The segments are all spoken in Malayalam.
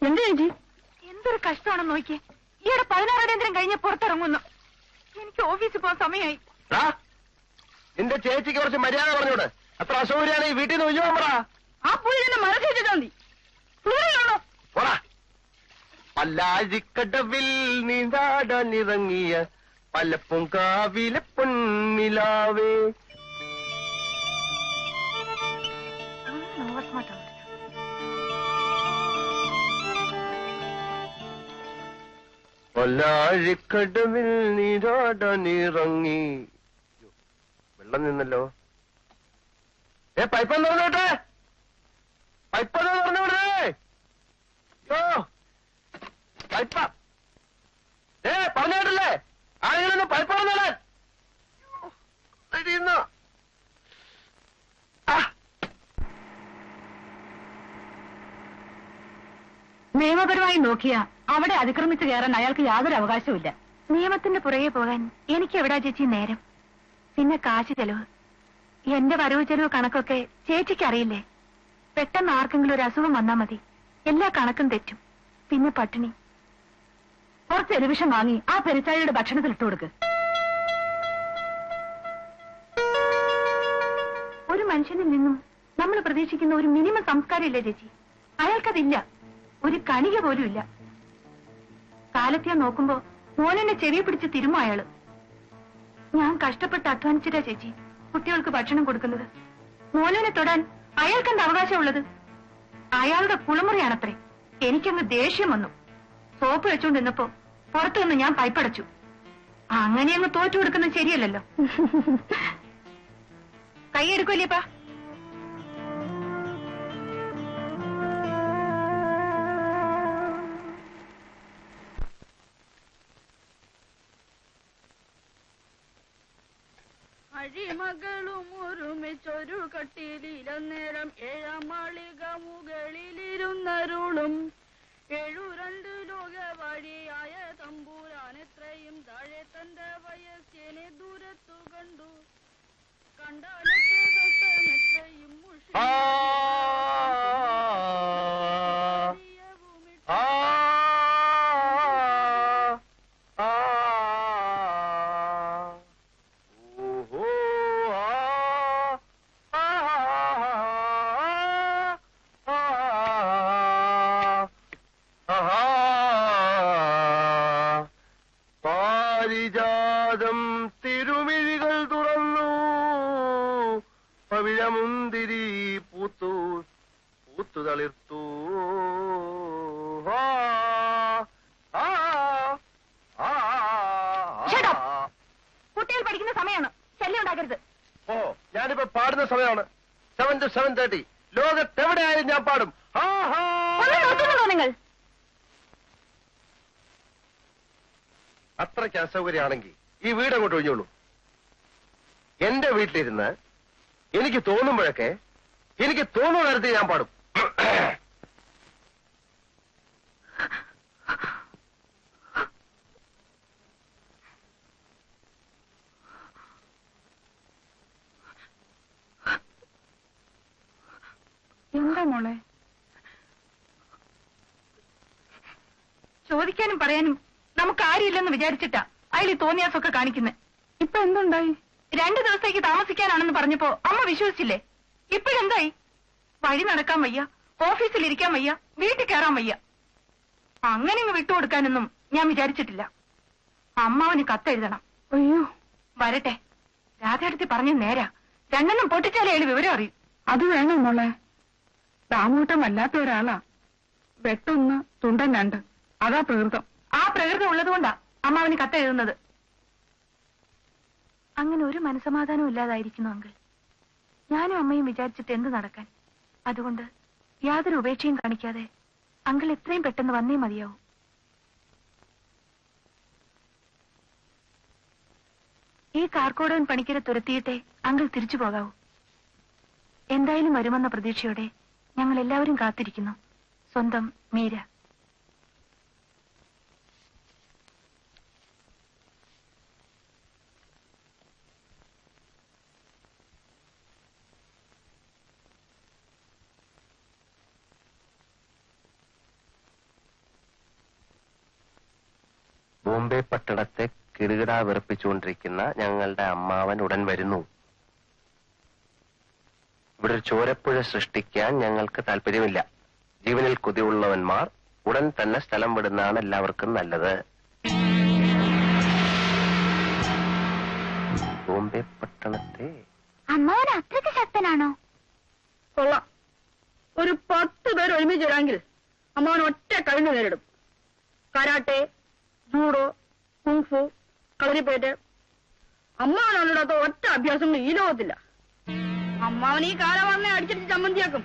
എന്ത് ചേച്ചി? എന്തൊരു കഷ്ടമാണെന്ന് നോക്കിയേ. ഈയിടെ 16 അടിയന്തരം കഴിഞ്ഞ് പുറത്തിറങ്ങുന്നു. എനിക്ക് ഓഫീസിൽ പോകാൻ സമയമായി. നിന്റെ ചേച്ചിക്ക് കുറച്ച് മര്യാദ പറഞ്ഞോട്. അത്ര അസൗകര്യാണ് ഈ വീട്ടിൽ നിന്ന് ഒഴിഞ്ഞു പറ. ആ പുള്ളി തന്നെ മനസ്സിലാ മതി. പല്ലാഴിക്കടവിൽ നീന്താടാനിറങ്ങിയ പലപ്പുങ്കാവിലെ പൊന്നിലാവേ. പല്ലാഴിക്കടവിൽ നീരാടാനിറങ്ങി. വെള്ളം നിന്നല്ലോ. പൈപ്പൊന്ന് പറഞ്ഞോട്ടെ, പൈപ്പൊന്ന് പറഞ്ഞോട്ടെ. പൈപ്പ പറഞ്ഞോട്ടല്ലേ ആരെങ്കിലും പൈപ്പ് പറഞ്ഞോളെ. നിയമപരമായി നോക്കിയ അവിടെ അതിക്രമിച്ചു കയറാൻ അയാൾക്ക് യാതൊരു അവകാശവുമില്ല. നിയമത്തിന്റെ പുറകെ പോകാൻ എനിക്ക് എവിടാ ചേച്ചി നേരം? പിന്നെ കാശ് ചെലവ്, എന്റെ വരവ് ചെലവ് കണക്കൊക്കെ ചേച്ചിക്ക് അറിയില്ലേ? പെട്ടെന്ന് ആർക്കെങ്കിലും ഒരു അസുഖം വന്നാ മതി, എല്ലാ കണക്കും തെറ്റും. പിന്നെ പട്ടിണി. കുറച്ച് ടെലിവിഷൻ വാങ്ങി ആ പെരിച്ചാഴിയുടെ ഭക്ഷണത്തിൽ ഇട്ടു കൊടുക്ക്. ഒരു മനുഷ്യനിൽ നിന്നും നമ്മൾ പ്രതീക്ഷിക്കുന്ന ഒരു മിനിമം സംസ്കാരം ഇല്ലേ ചേച്ചി? അയാൾക്കതില്ല, ഒരു കണിക പോലും ഇല്ല. കാലത്തെ നോക്കുമ്പോ മോനെന്നെ ചെവി പിടിച്ച് തിരുമോ അയാള്. ഞാൻ കഷ്ടപ്പെട്ട് അധ്വാനിച്ചിട്ടാ ചേച്ചി കുട്ടികൾക്ക് ഭക്ഷണം കൊടുക്കുന്നത്. മോനെ തൊടാൻ അയാൾക്കെന്ത് അവകാശമുള്ളത്? അയാളുടെ കുളിമുറിയാണത്രേ. എനിക്കങ്ങ് ദേഷ്യം വന്നു. സോപ്പ് വെച്ചുകൊണ്ടിരുന്നപ്പോ പുറത്തു നിന്ന് ഞാൻ പൈപ്പടച്ചു. അങ്ങനെ അങ്ങ് തോറ്റു കൊടുക്കുന്നത് ശരിയല്ലല്ലോ. കൈയെടുക്കൂല്ലേപ്പാ? അഴിമകളും ഒരുമിച്ചൊരു കട്ടിലിലന്നേരം 7 മാളിക മുകളിലിരുന്നരുളും 72 ലോക വഴിയായ തമ്പൂരാൻ എത്രയും താഴെ തന്റെ വയസ്സിനെ ദൂരത്തു കണ്ടു. കണ്ടാലത്തെ കഷ്ടമെത്രയും പാരിജാതം തിരുമിഴികൾ തുറന്നു, പവിഴമുന്തിരി പൂത്തു പൂത്തു തളിർത്തു. കുട്ടികൾ പഠിക്കുന്ന സമയമാണ്, ശല്യം ഉണ്ടാക്കരുത്. ഓ, ഞാനിപ്പോ പാടുന്ന സമയമാണ്. 7 to 7:30. ലോകത്തെവിടെയായാലും ഞാൻ പാടും. നിങ്ങൾ അത്രയ്ക്ക് അസൗകര്യമാണെങ്കിൽ ഈ വീട് അങ്ങോട്ട് ഒഴിഞ്ഞോളൂ. എന്റെ വീട്ടിലിരുന്ന് എനിക്ക് തോന്നുമ്പോഴൊക്കെ എനിക്ക് തോന്നുന്ന തരത്തിൽ ഞാൻ പാടും. എന്താ മോളെ? ചോദിക്കാനും പറയാനും നമുക്ക് ആരുമില്ലെന്ന് വിചാരിച്ചിട്ടാ അയാൾ ഈ തോന്നിയാസൊക്കെ കാണിക്കുന്നത്. ഇപ്പൊ എന്തുണ്ടായി? 2 ദിവസത്തേക്ക് താമസിക്കാനാണെന്ന് പറഞ്ഞപ്പോ അമ്മ വിശ്വസിച്ചില്ലേ? ഇപ്പോഴെന്തായി? വഴി നടക്കാൻ വയ്യ, ഓഫീസിലിരിക്കാൻ വയ്യ, വീട്ടിൽ കയറാൻ വയ്യ. അങ്ങനെ ഇങ്ങ് വിട്ടുകൊടുക്കാനൊന്നും ഞാൻ വിചാരിച്ചിട്ടില്ല. അമ്മാവന് കത്തെഴുതണം. അയ്യോ, വരട്ടെ. രാധയെടുത്ത് പറഞ്ഞു നേരാ. 2 പൊട്ടിച്ചാലേ അയാൾ വിവരം അറിയും. അത് വേണം മോളെ. താമൂട്ടം വല്ലാത്ത ഒരാളാ. വെട്ടൊന്ന് തുണ്ടൻ 2. അതാ പ്രകൃതം. ആ പ്രകൃതം ഉള്ളതുകൊണ്ടാ അമ്മാവന് കത്തെഴുതുന്നത്. അങ്ങനെ ഒരു മനസമാധാനവും ഇല്ലാതായിരിക്കുന്നു അങ്കിൾ. ഞാനും അമ്മയും വിചാരിച്ചിട്ട് എന്ത് നടക്കാൻ? അതുകൊണ്ട് യാതൊരു ഉപേക്ഷയും കാണിക്കാതെ അങ്കിൾ എത്രയും പെട്ടെന്ന് വന്നേ മതിയാവും. ഈ കാർക്കോടകൻ പണിക്കരെ തുരത്തിയിട്ടേ അങ്കിൾ തിരിച്ചു പോകാവൂ. എന്തായാലും വരുമെന്ന പ്രതീക്ഷയോടെ ഞങ്ങൾ എല്ലാവരും കാത്തിരിക്കുന്നു. സ്വന്തം മീര. ബോംബെ പട്ടണത്തെ കിടുകിടാ വിറപ്പിച്ചുകൊണ്ടിരിക്കുന്ന ഞങ്ങളുടെ അമ്മാവൻ ഉടൻ വരുന്നു. ഇവിടെ ഒരു ചോരപ്പുഴ സൃഷ്ടിക്കാൻ ഞങ്ങൾക്ക് താല്പര്യമില്ല. ജീവനിൽ കൊതിയുള്ളവന്മാർ ഉടൻ തന്നെ സ്ഥലം വിടുന്നതാണ് എല്ലാവർക്കും നല്ലത്. ബോംബെ പട്ടണത്തെ അമ്മാവൻ അത്രയ്ക്ക് ശക്തനാണോ? കൊള്ളാം. ഒരു 10 പേർ ഒരുമിച്ച് വരാമെങ്കിൽ അമ്മാവൻ ഒറ്റ കളി നേരിടും. Karate, judo, kung fu, kalaripayattu. അമ്മാവനല്ലാത്ത ഒറ്റ അഭ്യാസങ്ങൾ ഈ ലോകത്തില്ല. അമ്മാവൻ ഈ കാലവണ്ണെ അടിച്ചിട്ട് ചമ്മന്തിയാക്കും.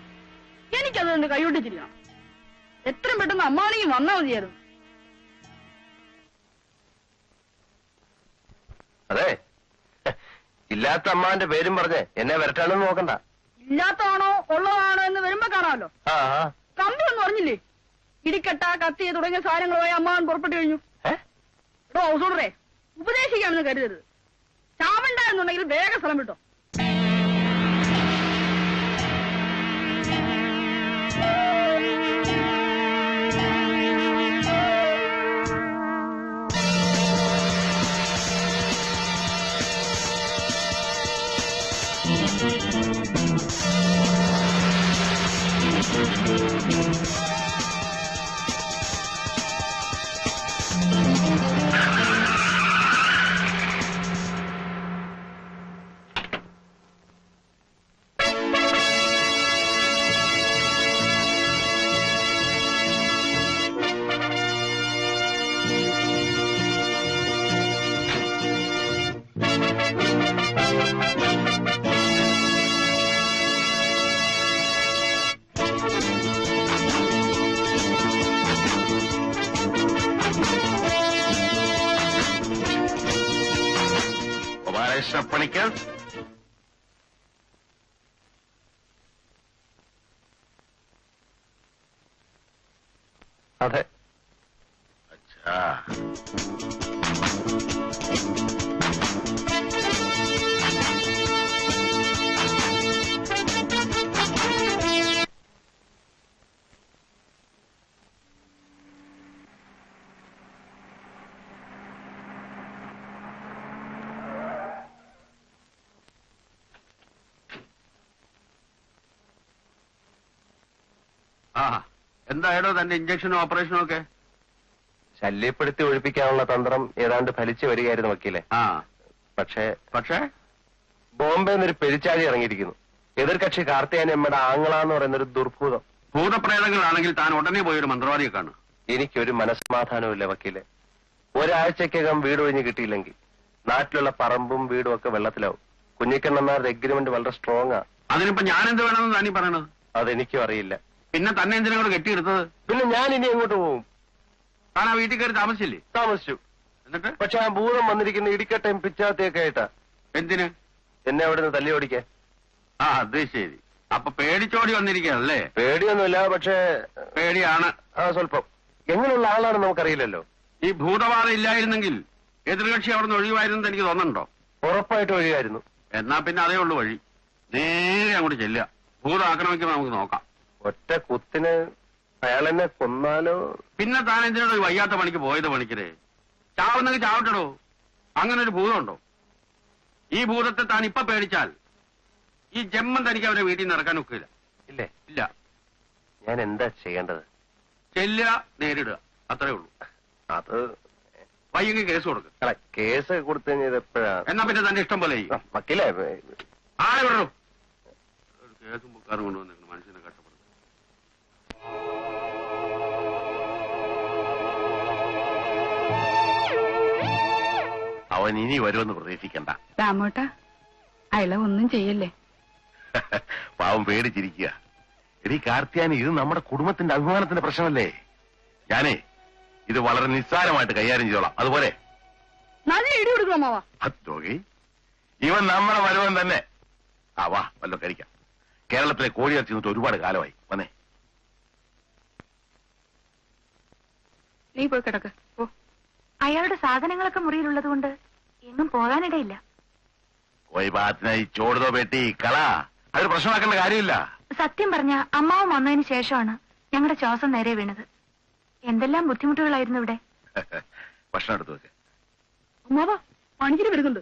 എനിക്കത് കണ്ട് കൈയൊട്ടിച്ചിരിക്കണം. എത്രയും പെട്ടെന്ന് അമ്മാവനെയും വന്നാൽ മതിയായിരുന്നു. അതെ, ഇല്ലാത്ത അമ്മാവന്റെ പേരും പറഞ്ഞ് എന്നെ വരട്ടാണെന്ന് നോക്കണ്ട. ഇല്ലാത്തതാണോ ഉള്ളതാണോ എന്ന് വരുമ്പോ കാണാമല്ലോ. ആ കമ്പി ഒന്നും പറഞ്ഞില്ലേ? ഇടിക്കട്ട, കത്തി തുടങ്ങിയ സാധനങ്ങളുമായി അമ്മാവൻ പുറപ്പെട്ടു കഴിഞ്ഞു. എടോ ഹൗസോടറെ, ഉപദേശിക്കാണെന്ന് കരുതരുത്. ചാവണ്ടെന്നുണ്ടെങ്കിൽ വേഗം സ്ഥലം വിട്ടോ. പണിക്കർ, അതെ. എന്തായാലോ തന്റെ ഇഞ്ചക്ഷനും ഓപ്പറേഷനും ഒക്കെ ശല്യപ്പെടുത്തി ഒഴിപ്പിക്കാനുള്ള തന്ത്രം ഏതാണ്ട് ഫലിച്ചു വരികയായിരുന്നു വക്കീലെ. പക്ഷേ ബോംബെ എന്നൊരു പെരിച്ചാഴി ഇറങ്ങിയിരിക്കുന്നു. എതിർകക്ഷി കാർത്തിയാനിയമ്മയുടെ ആങ്ങളാന്ന് പറയുന്നൊരു ദുർഭൂതം. ഭൂതപ്രേതങ്ങളാണെങ്കിൽ താൻ ഉടനെ പോയി ഒരു മന്ത്രവാദിയെ കാണും. എനിക്കൊരു മനസ്സമാധാനവുമില്ല വക്കീലെ. ഒരാഴ്ചക്കകം വീട് ഒഴിഞ്ഞ് കിട്ടിയില്ലെങ്കിൽ നാട്ടിലുള്ള പറമ്പും വീടും ഒക്കെ വെള്ളത്തിലാവും. കുഞ്ഞിക്കണ്ണന്മാരുടെ എഗ്രിമെന്റ് വളരെ സ്ട്രോങ്ങാ. അതിനിപ്പോ ഞാൻ എന്ത് വേണമെന്ന് താനീ പറയണത്? അതെനിക്കും അറിയില്ല. പിന്നെ തന്നെ എന്തിനാ കൂടെ കെട്ടിയെടുത്തത്? പിന്നെ ഞാൻ ഇനി എങ്ങോട്ട് പോകും? താൻ ആ വീട്ടിൽ കയറി താമസിച്ചില്ലേ? താമസിച്ചു. എന്നിട്ട് പക്ഷെ ആ ഭൂതം വന്നിരിക്കുന്ന ഇടിക്കട്ടയും പിച്ചാത്തിയൊക്കെ ആയിട്ടാ. എന്തിന്? എന്നെ അവിടെ നിന്ന് തല്ലി ഓടിക്കാൻ. അത് ശരി. അപ്പൊ പേടിച്ചോടി വന്നിരിക്കുകയല്ലേ? പേടിയൊന്നുമില്ല, പക്ഷേ പേടിയാണ്. സ്വല്പം. എങ്ങനെയുള്ള ആളാണെന്ന് നമുക്കറിയില്ലല്ലോ. ഈ ഭൂതബാധ ഇല്ലായിരുന്നെങ്കിൽ എതിർകക്ഷി അവിടെ നിന്ന് ഒഴിവായിരുന്നു എനിക്ക് തോന്നുന്നുണ്ടോ? ഉറപ്പായിട്ട് ഒഴിയായിരുന്നു. എന്നാ പിന്നെ അതേ ഉള്ളു വഴി. നേരെ അങ്ങോട്ട് ചെല്ലുക. ഭൂതം ആക്രമിക്കുമ്പോ നമുക്ക് നോക്കാം. ഒറ്റ കുത്തിന് അയാളെന്നെ കൊന്നാലോ? പിന്നെ താൻ എന്തിനാണ് വയ്യാത്ത പണിക്ക് പോയത്? പണിക്കരെ ചാവുന്നെങ്കിൽ ചാവട്ടടോ. അങ്ങനെ ഒരു ഭൂതമുണ്ടോ? ഈ ഭൂതത്തെ താൻ ഇപ്പൊ പേടിച്ചാൽ ഈ ജന്മം തനിക്ക് അവരെ വീട്ടിൽ നിന്ന് ഇറക്കാൻ ഒക്കില്ല. ഇല്ലേ? ഇല്ല. ഞാൻ എന്താ ചെയ്യേണ്ടത്? ചെല്ലുക, നേരിടുക, അത്രേ ഉള്ളൂ. അത് വയ്യെങ്കിൽ കേസ് കൊടുക്കുക. കേസ് കൊടുത്തു കഴിഞ്ഞത് എപ്പോഴാ? എന്നാ പിന്നെ തന്റെ ഇഷ്ടം പോലെ ചെയ്യും. വക്കീലേ, ആളെ വിടൂ. കേസും ബുക്കാറും കൊണ്ടുവന്നിരിക്കുന്നു. മനുഷ്യനെ കഷ്ടപ്പെടുന്നു. അവൻ ഇനി വരുമെന്ന് പ്രതീക്ഷിക്കണ്ട. രാമോട്ട, അയാളെ ഒന്നും ചെയ്യല്ലേ. പാവം പേടിച്ചിരിക്കുക. എടി കാർത്തിയാനി, ഇത് നമ്മുടെ കുടുംബത്തിന്റെ അഭിമാനത്തിന്റെ പ്രശ്നമല്ലേ? ഞാനേ ഇത് വളരെ നിസ്സാരമായിട്ട് കൈകാര്യം ചെയ്തോളാം. അതുപോലെ നല്ല ഇടി കൊടുക്കണം മാവാ. ഇവൻ നമ്മുടെ വരുവൻ തന്നെ. വാ, വല്ലോ കഴിക്കാം. കേരളത്തിലെ കോഴിയിറച്ചി നിന്നിട്ട് ഒരുപാട് കാലമായി. വന്നേ. നീ പോയി കിടക്ക്. ഓ, അയാളുടെ സാധനങ്ങളൊക്കെ മുറിയിലുള്ളത് കൊണ്ട് എങ്ങും പോകാനിടയില്ല. കോയി ബാത്തിനായി ചോടുതോ പെട്ടി കള. അതൊരു പ്രശ്നമാക്കേണ്ട കാര്യമില്ല. സത്യം പറഞ്ഞ അമ്മാവും വന്നതിന് ശേഷമാണ് ഞങ്ങളുടെ ശ്വാസം നേരെ വീണത്. എന്തെല്ലാം ബുദ്ധിമുട്ടുകളായിരുന്നു ഇവിടെ. ഭക്ഷണം എടുത്തു വെക്ക്. അമ്മാവാ പണിക്കിന് വരുന്നുണ്ട്.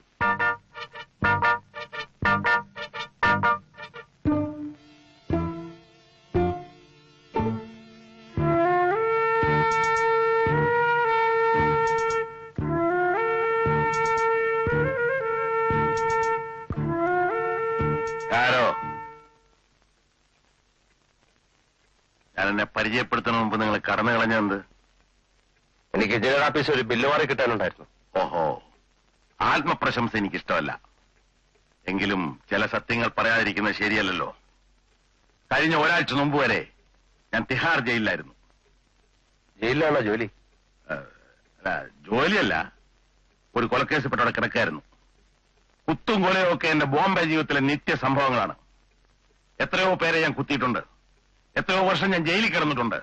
ആരോ ഞാൻ എന്നെ പരിചയപ്പെടുത്തുന്ന മുമ്പ് നിങ്ങൾ കടന്നു കളഞ്ഞെന്ത്? എനിക്ക് ജനറൽ ഓഫീസ് ഒരു ബില്ല് മാറി കിട്ടാനുണ്ടായിരുന്നു. ഓഹോ, ആത്മപ്രശംസ എനിക്കിഷ്ടമല്ല. എങ്കിലും ചില സത്യങ്ങൾ പറയാതിരിക്കുന്നത് ശരിയല്ലല്ലോ. കഴിഞ്ഞ ഒരാഴ്ച മുമ്പ് വരെ ഞാൻ തിഹാർ ജയിലിലായിരുന്നു. ജയിലിലാണോ ജോലി? ജോലിയല്ല, ഒരു കൊലക്കേസിൽപ്പെട്ട അവിടെ കിടക്കായിരുന്നു. കുത്തും കൊലയും ഒക്കെ എന്റെ ബോംബെ ജീവിതത്തിലെ നിത്യ സംഭവങ്ങളാണ്. എത്രയോ പേരെ ഞാൻ കുത്തിയിട്ടുണ്ട്. എത്രയോ വർഷം ഞാൻ ജയിലിൽ കിടന്നിട്ടുണ്ട്.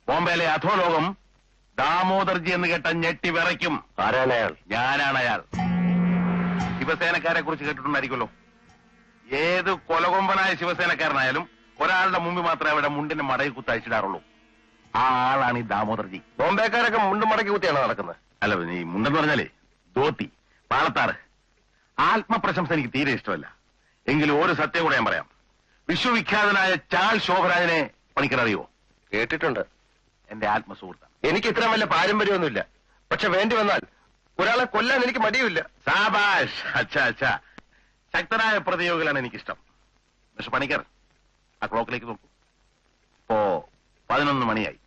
ബോംബെയിലെ അധോലോകം ദാമോദർജി എന്ന് കേട്ട ഞെട്ടി വിറയ്ക്കും. ആരാണ് അയാൾ? ഞാനാണ് അയാൾ. ശിവസേനക്കാരെ കുറിച്ച് കേട്ടിട്ടുണ്ടായിരിക്കുമല്ലോ. ഏത് കൊലകൊമ്പനായ ശിവസേനക്കാരനായാലും ഒരാളുടെ മുമ്പിൽ മാത്രമേ അവരുടെ മുണ്ടിന്റെ മടയിൽ കുത്ത് അയച്ചിടാറുള്ളൂ. ആ ആളാണ് ഈ ദാമോദർജി. ബോംബെക്കാരൊക്കെ മുണ്ടും മടക്കി കുത്തിയാണ് നടക്കുന്നത്. അല്ല, ഈ മുണ്ടെന്ന് പറഞ്ഞാലേ ധോത്തി, പാളത്താറ്. ആത്മപ്രശംസ എനിക്ക് തീരെ ഇഷ്ടമല്ല. എങ്കിലും ഒരു സത്യം കൂടെ ഞാൻ പറയാം. വിശ്വവിഖ്യാതനായ ചാൾ ശോഭരാജനെ പണിക്കർ അറിയോ? കേട്ടിട്ടുണ്ട്. എന്റെ ആത്മസുഹൃത്താണ്. എനിക്ക് ഇത്ര വലിയ പാരമ്പര്യമൊന്നുമില്ല. പക്ഷെ വേണ്ടി വന്നാൽ ഒരാളെ കൊല്ലാൻ എനിക്ക് മടിയുമില്ല. സാബാഷ്. അച്ഛാ അച്ഛാ, ശക്തനായ പ്രതിയോഗികളാണ് എനിക്കിഷ്ടം. പക്ഷെ പണിക്കർ, ആ ക്ലോക്കിലേക്ക് നോക്കൂ. ഇപ്പോ 11 മണിയായി.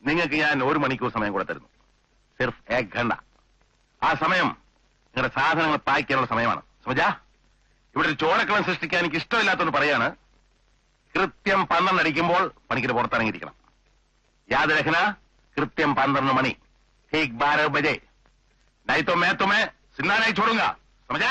നിങ്ങൾക്ക് ഞാൻ 1 മണിക്കൂർ സമയം കൂടെ തരുന്നു. സിർഫ് 1 ഘണ്ട. ആ സമയം നിങ്ങളുടെ സാധനങ്ങൾ പാക്ക് ചെയ്യാനുള്ള സമയമാണ്. സമജാ? ഇവിടെ ഒരു ചോരക്കളം സൃഷ്ടിക്കാൻ എനിക്ക് ഇഷ്ടമില്ലാത്തതുകൊണ്ട് പറയാണ്. കൃത്യം 12 അടിക്കുമ്പോൾ പണിക്കർ പുറത്തിറങ്ങിയിരിക്കണം. യാദ് രഖന, കൃത്യം 12 മണി. ठीक 12 बजे. नहीं तो मैं तुम्हें जिंदा नहीं छोड़ूंगा. समझा?